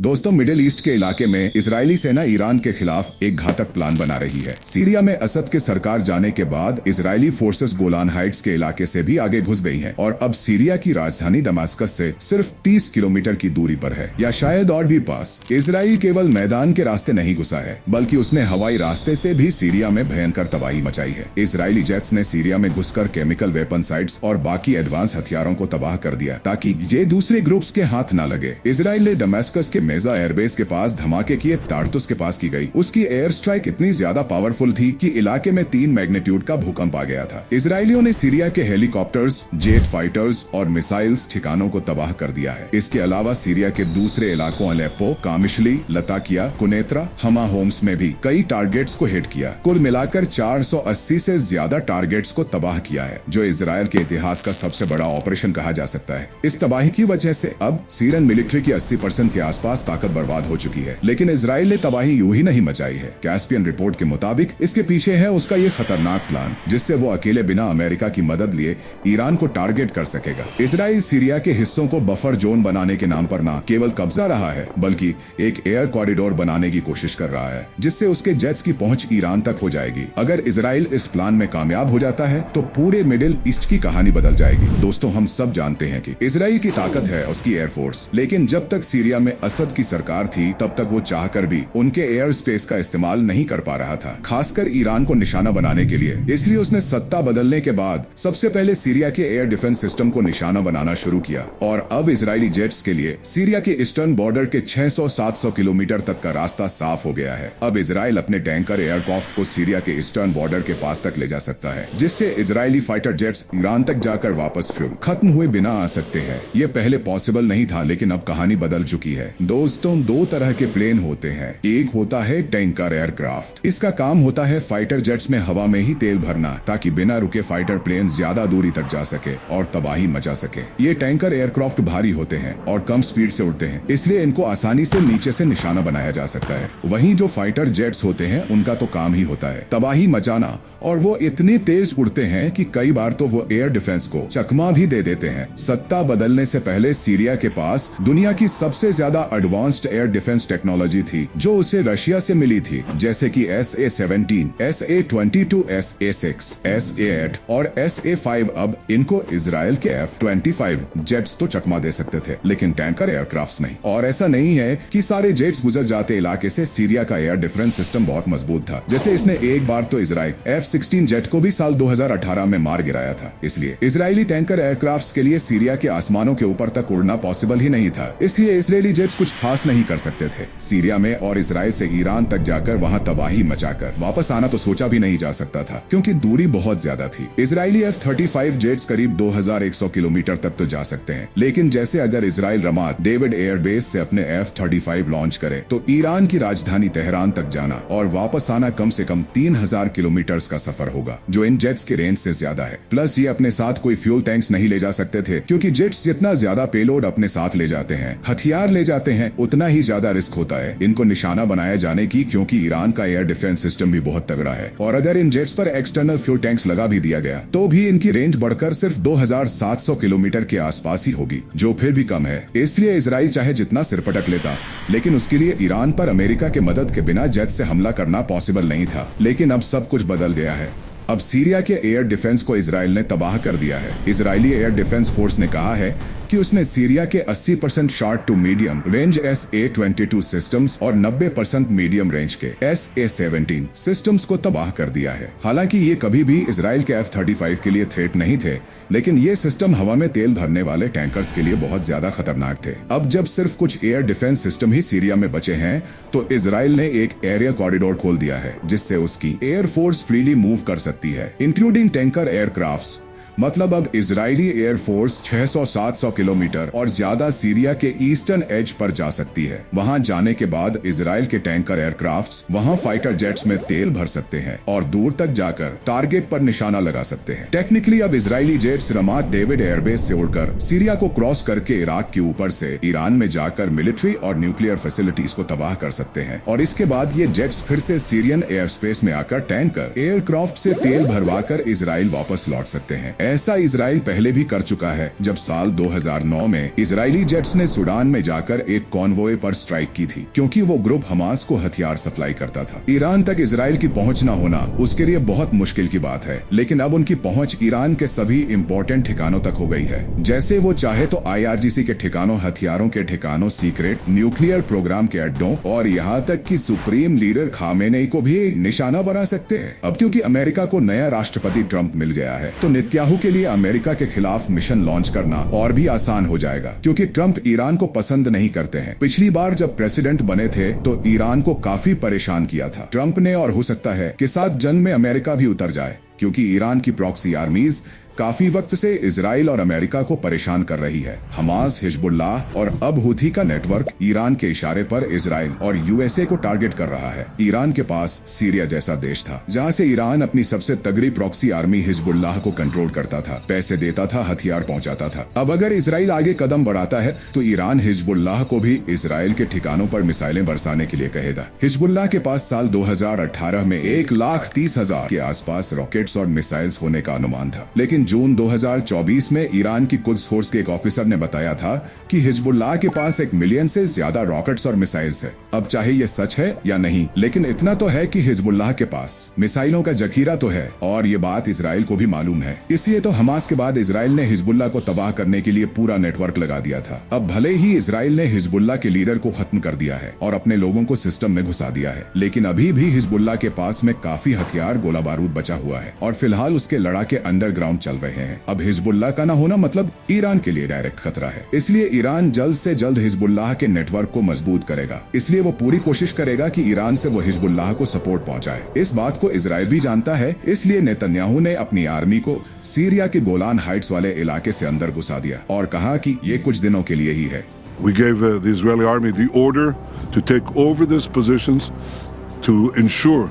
दोस्तों, middle east के इलाके में इजरायली सेना ईरान के खिलाफ एक घातक प्लान बना रही है। सीरिया में असद के सरकार जाने के बाद इजरायली फोर्सेस गोलान हाइट्स के इलाके से भी आगे घुस गई हैं और अब सीरिया की राजधानी दमास्कस से सिर्फ 30 किलोमीटर की दूरी पर है, या शायद और भी पास। इजराइल केवल मैदान के रास्ते नहीं घुसा है, बल्कि उसने हवाई रास्ते से भी सीरिया में भयंकर तबाही मचाई है। इजरायली जेट्स ने सीरिया में घुसकर केमिकल वेपन साइट्स और बाकी एडवांस हथियारों को तबाह कर दिया ताकि ये दूसरे ग्रुप्स के हाथ न लगे। इजराइल ने दमास्कस के मेजा एयरबेस के पास धमाके किए तार्तुस के पास की गई। उसकी एयर स्ट्राइक इतनी ज्यादा पावरफुल थी कि इलाके में 3 मैग्नीट्यूड का भूकंप आ गया था। इजरायलियों ने सीरिया के हेलीकॉप्टर्स, जेट फाइटर्स और मिसाइल्स ठिकानों को तबाह कर दिया है। इसके अलावा सीरिया के दूसरे इलाकों अलेप्पो, कामिशली, लताकिया, कुनेत्रा, हमा होम्स में भी कई टारगेट्स को हिट किया। कुल मिलाकर 480 से ज्यादा टारगेट्स को तबाह किया है, जो इजरायल के इतिहास का सबसे बड़ा ऑपरेशन कहा जा सकता है। इस तबाही की वजह से अब सीरियन मिलिट्री की 80% के आसपास ताकत बर्बाद हो चुकी है। लेकिन इजराइल ने तबाही यूं ही नहीं मचाई है। कैस्पियन रिपोर्ट के मुताबिक इसके पीछे है उसका ये खतरनाक प्लान, जिससे वो अकेले बिना अमेरिका की मदद लिए ईरान को टारगेट कर सकेगा। इजराइल सीरिया के हिस्सों को बफर जोन बनाने के नाम पर न केवल कब्जा रहा है, बल्कि एक एयर कॉरिडोर बनाने की कोशिश कर रहा है, जिससे उसके जेट्स की पहुंच ईरान तक हो जाएगी। अगर इजराइल इस प्लान में कामयाब हो जाता है तो पूरे मिडिल ईस्ट की कहानी बदल जाएगी। दोस्तों, हम सब जानते हैं कि इजराइल की ताकत है उसकी एयरफोर्स, लेकिन जब तक सीरिया में असद की सरकार थी तब तक वो चाहकर भी उनके एयर स्पेस का इस्तेमाल नहीं कर पा रहा था, खासकर ईरान को निशाना बनाने के लिए। इसलिए उसने सत्ता बदलने के बाद सबसे पहले सीरिया के एयर डिफेंस सिस्टम को निशाना बनाना शुरू किया और अब इजरायली जेट्स के लिए सीरिया के ईस्टर्न बॉर्डर के 600-700 किलोमीटर तक का रास्ता साफ हो गया है। अब इजराइल अपने टैंकर एयरक्राफ्ट को सीरिया के ईस्टर्न बॉर्डर के पास तक ले जा सकता है, जिससे इजरायली फाइटर जेट्स ईरान तक जाकर वापस फ्यूल खत्म हुए बिना आ सकते हैं। ये पहले पॉसिबल नहीं था, लेकिन अब कहानी बदल चुकी है। दोस्तों, 2 तरह के प्लेन होते हैं। एक होता है टैंकर एयरक्राफ्ट। इसका काम होता है फाइटर जेट्स में हवा में ही तेल भरना, ताकि बिना रुके फाइटर प्लेन ज्यादा दूरी तक जा सके और तबाही मचा सके। ये टैंकर एयरक्राफ्ट भारी होते हैं और कम स्पीड से उड़ते हैं, इसलिए इनको आसानी से नीचे से निशाना बनाया जा सकता है। वहीं जो फाइटर जेट्स होते हैं उनका तो काम ही होता है तबाही मचाना, और वो इतने तेज उड़ते हैं कि कई बार तो वो एयर डिफेंस को चकमा भी दे देते हैं। सत्ता बदलने से पहले सीरिया के पास दुनिया की सबसे ज्यादा एडवांस्ड एयर डिफेंस टेक्नोलॉजी थी, जो उसे रशिया से मिली थी, जैसे कि SA-17, SA-22, SA-6, SA-8 और SA-5। अब इनको इजराइल के F-25 जेट्स तो चकमा दे सकते थे, लेकिन टैंकर एयरक्राफ्ट्स नहीं। और ऐसा नहीं है कि सारे जेट्स गुजर जाते इलाके से। सीरिया का एयर डिफेंस सिस्टम बहुत मजबूत था। जैसे इसने एक बार तो इजराइल F-16 जेट को भी साल 2018 में मार गिराया था। इसलिए इजरायली टैंकर एयरक्राफ्ट्स के लिए सीरिया के आसमानों के ऊपर तक उड़ना पॉसिबल ही नहीं था। इसलिए इजरायली जेट्स कुछ खास नहीं कर सकते थे। सीरिया में और इजराइल से ईरान तक जाकर वहां तबाही मचाकर वापस आना तो सोचा भी नहीं जा सकता था, क्योंकि दूरी बहुत ज्यादा थी। इजरायली F-35 जेट्स करीब 2100 किलोमीटर तक तो जा सकते हैं, लेकिन जैसे अगर इजराइल रमात डेविड एयरबेस से अपने F-35 लॉन्च करे तो ईरान की राजधानी तेहरान तक जाना और वापस आना कम से कम 3000 किलोमीटर का सफर होगा, जो इन जेट्स के रेंज से ज्यादा है। प्लस ये अपने साथ कोई फ्यूल टैंक्स नहीं ले जा सकते थे, क्योंकि जेट्स जितना ज्यादा पेलोड अपने साथ ले जाते हैं, हथियार ले जाते हैं, उतना ही ज्यादा रिस्क होता है इनको निशाना बनाए जाने की, क्योंकि ईरान का एयर डिफेंस सिस्टम भी बहुत तगड़ा है। और अगर इन जेट्स पर एक्सटर्नल फ्यूल टैंक्स लगा भी दिया गया तो भी इनकी रेंज बढ़कर सिर्फ 2700 किलोमीटर के आसपास ही होगी, जो फिर भी कम है। इसलिए इजराइल चाहे जितना सिर पटक लेता, लेकिन उसके लिए ईरान पर अमेरिका के मदद के बिना जेट से हमला करना पॉसिबल नहीं था। लेकिन अब सब कुछ बदल गया है। अब सीरिया के एयर डिफेंस को इजराइल ने तबाह कर दिया है। इजरायली एयर डिफेंस फोर्स ने कहा है कि उसने सीरिया के 80% short to medium range SA-22 systems और 90% मीडियम रेंज के SA-17 सिस्टम्स को तबाह कर दिया है। हालांकि ये कभी भी इजराइल के F-35 के लिए थ्रेट नहीं थे, लेकिन ये सिस्टम हवा में तेल भरने वाले टैंकर्स के लिए बहुत ज्यादा खतरनाक थे। अब जब सिर्फ कुछ एयर डिफेंस सिस्टम ही सीरिया में बचे हैं, तो इजराइल ने एक एरिया कॉरिडोर खोल दिया है, जिससे उसकी एयरफोर्स फ्रीली मूव कर सकती है, इंक्लूडिंग टैंकर एयरक्राफ्ट्स। मतलब अब इजरायली एयरफोर्स 600-700 किलोमीटर और ज्यादा सीरिया के ईस्टर्न एज पर जा सकती है। वहां जाने के बाद इजराइल के टैंकर एयरक्राफ्ट्स वहां फाइटर जेट्स में तेल भर सकते हैं और दूर तक जाकर टारगेट पर निशाना लगा सकते हैं। टेक्निकली अब इजरायली जेट्स रमात डेविड एयरबेस से उड़कर सीरिया को क्रॉस करके इराक के ऊपर से ईरान में जाकर मिलिट्री और न्यूक्लियर फैसिलिटीज को तबाह कर सकते हैं, और इसके बाद ये जेट्स फिर से सीरियन एयर स्पेस में आकर टैंकर एयरक्राफ्ट से तेल भरवा कर इजराइल वापस लौट सकते हैं। ऐसा इजराइल पहले भी कर चुका है, जब साल 2009 में इजरायली जेट्स ने सूडान में जाकर एक कॉन्वॉय पर स्ट्राइक की थी, क्योंकि वो ग्रुप हमास को हथियार सप्लाई करता था। ईरान तक इजराइल की पहुंच न होना उसके लिए बहुत मुश्किल की बात है, लेकिन अब उनकी पहुंच ईरान के सभी इम्पोर्टेंट ठिकानों तक हो गई है। जैसे वो चाहे तो IRGC के ठिकानों, हथियारों के ठिकानों, सीक्रेट न्यूक्लियर प्रोग्राम के अड्डों और यहाँ तक कि सुप्रीम लीडर खामेनेई को भी निशाना बना सकते हैं। अब क्योंकि अमेरिका को नया राष्ट्रपति ट्रंप मिल गया है, तो नेतन्याहू के लिए अमेरिका के खिलाफ मिशन लॉन्च करना और भी आसान हो जाएगा, क्योंकि ट्रंप ईरान को पसंद नहीं करते हैं। पिछली बार जब प्रेसिडेंट बने थे तो ईरान को काफी परेशान किया था ट्रंप ने, और हो सकता है कि साथ जंग में अमेरिका भी उतर जाए, क्योंकि ईरान की प्रॉक्सी आर्मीज काफी वक्त से इजराइल और अमेरिका को परेशान कर रही है। हमास, हिजबुल्लाह और अब हुथी का नेटवर्क ईरान के इशारे पर इजराइल और USA को टारगेट कर रहा है। ईरान के पास सीरिया जैसा देश था, जहां से ईरान अपनी सबसे तगड़ी प्रॉक्सी आर्मी हिजबुल्लाह को कंट्रोल करता था, पैसे देता था, हथियार पहुंचाता था। अब अगर इजराइल आगे कदम बढ़ाता है तो ईरान हिजबुल्लाह को भी इजराइल के ठिकानों पर मिसाइलें बरसाने के लिए कहेगा। हिजबुल्लाह के पास साल 2018 में 1,30,000 के आसपास रॉकेट्स और मिसाइल्स होने का अनुमान था, लेकिन जून 2024 में ईरान की कुद्स फोर्स के एक ऑफिसर ने बताया था कि हिजबुल्लाह के पास 1 मिलियन से ज्यादा रॉकेट्स और मिसाइल्स है। अब चाहे ये सच है या नहीं, लेकिन इतना तो है कि हिजबुल्लाह के पास मिसाइलों का जखीरा तो है, और ये बात इजराइल को भी मालूम है। इसलिए तो हमास के बाद इजराइल ने हिजबुल्लाह को तबाह करने के लिए पूरा नेटवर्क लगा दिया था। अब भले ही इजराइल ने हिजबुल्लाह के लीडर को खत्म कर दिया है और अपने लोगों को सिस्टम में घुसा दिया है, लेकिन अभी भी हिजबुल्लाह के पास में काफी हथियार, गोला बारूद बचा हुआ है, और फिलहाल उसके लड़ाके अंडरग्राउंड चल रहे हैं। अब हिजबुल्लाह का ना होना मतलब ईरान के लिए डायरेक्ट खतरा है, इसलिए ईरान जल्द से जल्द हिजबुल्लाह के नेटवर्क को मजबूत करेगा। इसलिए वो पूरी कोशिश करेगा कि ईरान से वो हिजबुल्लाह को सपोर्ट पहुंचाए। इस बात को इजराइल भी जानता है, इसलिए नेतन्याहू ने अपनी आर्मी को सीरिया के गोलान हाइट्स वाले इलाके से अंदर घुसा दिया और कहा कि ये कुछ दिनों के लिए ही है। We gave the Israeli army the order to take over these positions to ensure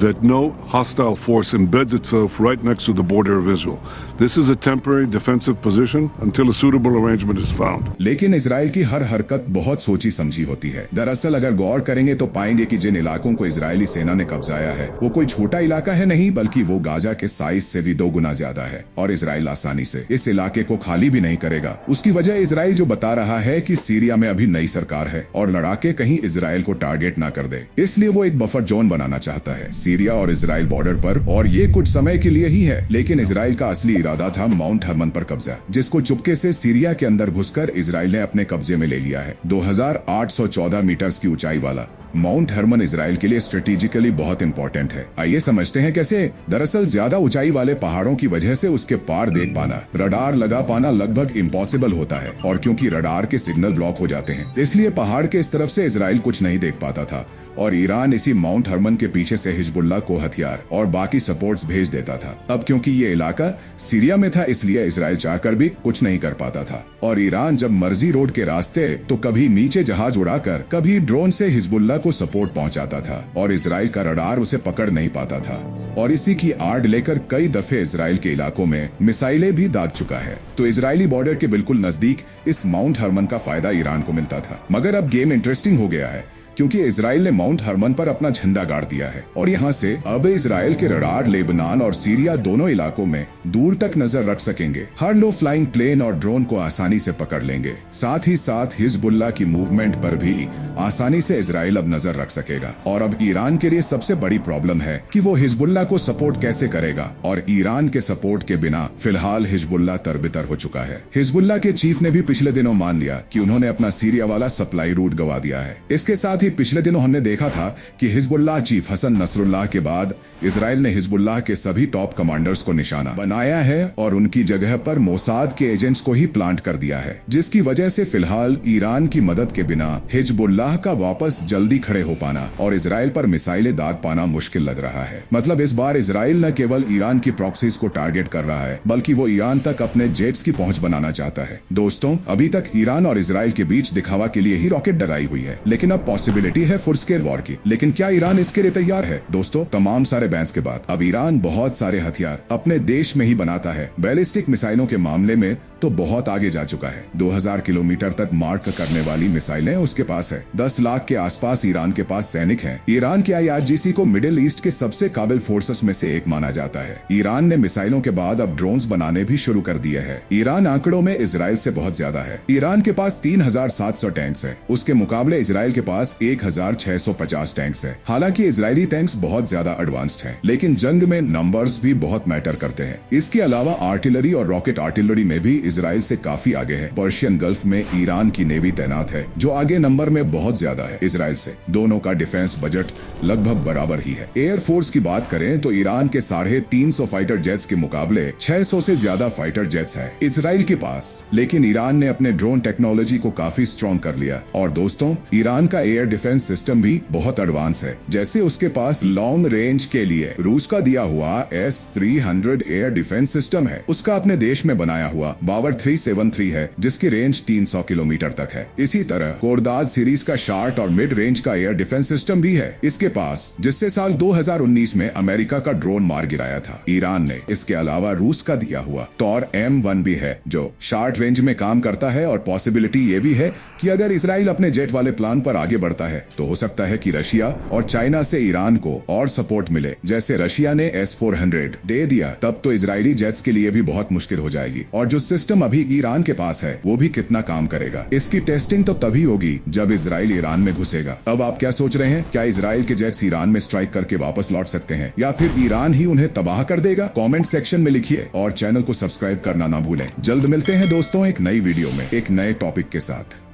that no hostile force embeds itself right next to the border of Israel. This is a temporary defensive position until a suitable arrangement is found. लेकिन Israel की हर हरकत बहुत सोची समझी होती है। दरअसल अगर गौर करेंगे तो पाएंगे कि जिन इलाकों को इजरायली सेना ने कब्जाया है वो कोई छोटा इलाका है नहीं, बल्कि वो गाजा के साइज से भी 2 गुना ज्यादा है, और इजराइल आसानी से इस इलाके को खाली भी नहीं करेगा। उसकी वजह इजराइल जो बता रहा है कि सीरिया में अभी नई सरकार है और लड़ाके कहीं इजराइल को टारगेट ना कर दे, इसलिए वो एक बफर जोन बनाना चाहता है सीरिया और इजराइल बॉर्डर पर, और ये कुछ समय के लिए ही है। लेकिन इजराइल का असली इरादा था माउंट हर्मन पर कब्जा, जिसको चुपके से सीरिया के अंदर घुसकर इजराइल ने अपने कब्जे में ले लिया है। 2814 मीटर्स की ऊंचाई वाला माउंट हर्मन इजराइल के लिए स्ट्रेटेजिकली बहुत इंपॉर्टेंट है। आइए समझते हैं कैसे। दरअसल ज्यादा ऊंचाई वाले पहाड़ों की वजह से उसके पार देख पाना, रडार लगा पाना लगभग इम्पॉसिबल होता है, और क्योंकि रडार के सिग्नल ब्लॉक हो जाते हैं, इसलिए पहाड़ के इस तरफ से इजराइल कुछ नहीं देख पाता था, और ईरान इसी माउंट हर्मन के पीछे से हिजबुल्लाह को हथियार और बाकी सपोर्ट्स भेज देता था। अब क्योंकि ये इलाका सीरिया में था, इसलिए इजराइल चाहकर भी कुछ नहीं कर पाता था, और ईरान जब मर्जी रोड के रास्ते तो कभी नीचे जहाज उड़ाकर, कभी ड्रोन से हिजबुल्लाह को सपोर्ट पहुंचाता था, और इजराइल का रडार उसे पकड़ नहीं पाता था। और इसी की आड़ लेकर कई दफे इजराइल के इलाकों में मिसाइलें भी दाग चुका है। तो इजरायली बॉर्डर के बिल्कुल नजदीक इस माउंट हर्मन का फायदा ईरान को मिलता था। मगर अब गेम इंटरेस्टिंग हो गया है, क्योंकि इजराइल ने माउंट हर्मन पर अपना झंडा गाड़ दिया है, और यहाँ से अब इजराइल के रडार लेबनान और सीरिया दोनों इलाकों में दूर तक नजर रख सकेंगे। हर लो फ्लाइंग प्लेन और ड्रोन को आसानी से पकड़ लेंगे। साथ ही साथ हिजबुल्लाह की मूवमेंट पर भी आसानी से इजराइल अब नजर रख सकेगा। और अब ईरान के लिए सबसे बड़ी प्रॉब्लम है कि वो हिजबुल्लाह को सपोर्ट कैसे करेगा, और ईरान के सपोर्ट के बिना फिलहाल हिजबुल्लाह तरबितर हो चुका है। हिजबुल्लाह के चीफ ने भी पिछले दिनों मान लिया कि उन्होंने अपना सीरिया वाला सप्लाई रूट गवा दिया है। इसके साथ पिछले दिनों हमने देखा था कि हिजबुल्लाह चीफ हसन नसरुल्लाह के बाद इजराइल ने हिजबुल्लाह के सभी टॉप कमांडर्स को निशाना बनाया है, और उनकी जगह पर मोसाद के एजेंट्स को ही प्लांट कर दिया है, जिसकी वजह से फिलहाल ईरान की मदद के बिना हिजबुल्लाह का वापस जल्दी खड़े हो पाना और इजराइल पर मिसाइलें दाग पाना मुश्किल लग रहा है। मतलब इस बार इजराइल न केवल ईरान की प्रॉक्सीज को टारगेट कर रहा है, बल्कि वो ईरान तक अपने जेट्स की पहुंच बनाना चाहता है। दोस्तों, अभी तक ईरान और इजराइल के बीच दिखावा के लिए ही रॉकेट डराई हुई है, लेकिन अब पॉसिबिलिटी है फुल स्केल वॉर की। लेकिन क्या ईरान इसके लिए तैयार है? दोस्तों, तमाम सारे बैंस के बाद अब ईरान बहुत सारे हथियार अपने देश में ही बनाता है। बैलिस्टिक मिसाइलों के मामले में तो बहुत आगे जा चुका है। 2000 किलोमीटर तक मार्क करने वाली मिसाइलें उसके पास है। 10 लाख के आसपास ईरान के पास सैनिक हैं। ईरान के IRGC को मिडिल ईस्ट के सबसे काबिल फोर्सेस में से एक माना जाता है। ईरान ने मिसाइलों के बाद अब ड्रोन्स बनाने भी शुरू कर दिए हैं। ईरान आंकड़ों में इजराइल से बहुत ज्यादा है। ईरान के पास 3700 टैंक्स है। उसके मुकाबले इजराइल के पास 1650 टैंक्स है। हालांकि इजरायली टैंक्स बहुत ज्यादा एडवांस्ड हैं, लेकिन जंग में नंबर्स भी बहुत मैटर करते हैं। इसके अलावा आर्टिलरी और रॉकेट आर्टिलरी में भी इजराइल से काफी आगे है। पर्शियन गल्फ में ईरान की नेवी तैनात है, जो आगे नंबर में बहुत ज्यादा है इजराइल से। दोनों का डिफेंस बजट लगभग बराबर ही है। एयरफोर्स की बात करें तो ईरान के 350 फाइटर जेट्स के मुकाबले 600 से ज्यादा फाइटर जेट्स है इजराइल के पास। लेकिन ईरान ने अपने ड्रोन टेक्नोलॉजी को काफी स्ट्रॉन्ग कर लिया। और दोस्तों, ईरान का एयर डिफेंस सिस्टम भी बहुत एडवांस है। जैसे उसके पास लॉन्ग रेंज के लिए रूस का दिया हुआ S-300 एयर डिफेंस सिस्टम है। उसका अपने देश में बनाया हुआ बावर 373 है, जिसकी रेंज 300 किलोमीटर तक है। इसी तरह कोरदाद सीरीज का शार्ट और मिड रेंज का एयर डिफेंस सिस्टम भी है इसके पास, जिससे साल 2019 में अमेरिका का ड्रोन मार गिराया था ईरान ने। इसके अलावा रूस का दिया हुआ टॉर M1 भी है, जो शार्ट रेंज में काम करता है। और पॉसिबिलिटी ये भी है कि अगर इजराइल अपने जेट वाले प्लान पर आगे बढ़ता है तो हो सकता है कि रशिया और चाइना से ईरान को और सपोर्ट मिले। जैसे रशिया ने S-400 दे दिया, तब तो इजरायली जेट्स के लिए भी बहुत मुश्किल हो जाएगी। और जो सिस्टम अभी ईरान के पास है वो भी कितना काम करेगा। इसकी टेस्टिंग तो तभी होगी जब इजराइल ईरान में घुसेगा। अब आप क्या सोच रहे हैं? क्या इजराइल के जेट्स ईरान में स्ट्राइक करके वापस लौट सकते हैं, या फिर ईरान ही उन्हें तबाह कर देगा? कमेंट सेक्शन में लिखिए और चैनल को सब्सक्राइब करना ना भूलें। जल्द मिलते हैं दोस्तों एक नई वीडियो में एक नए टॉपिक के साथ।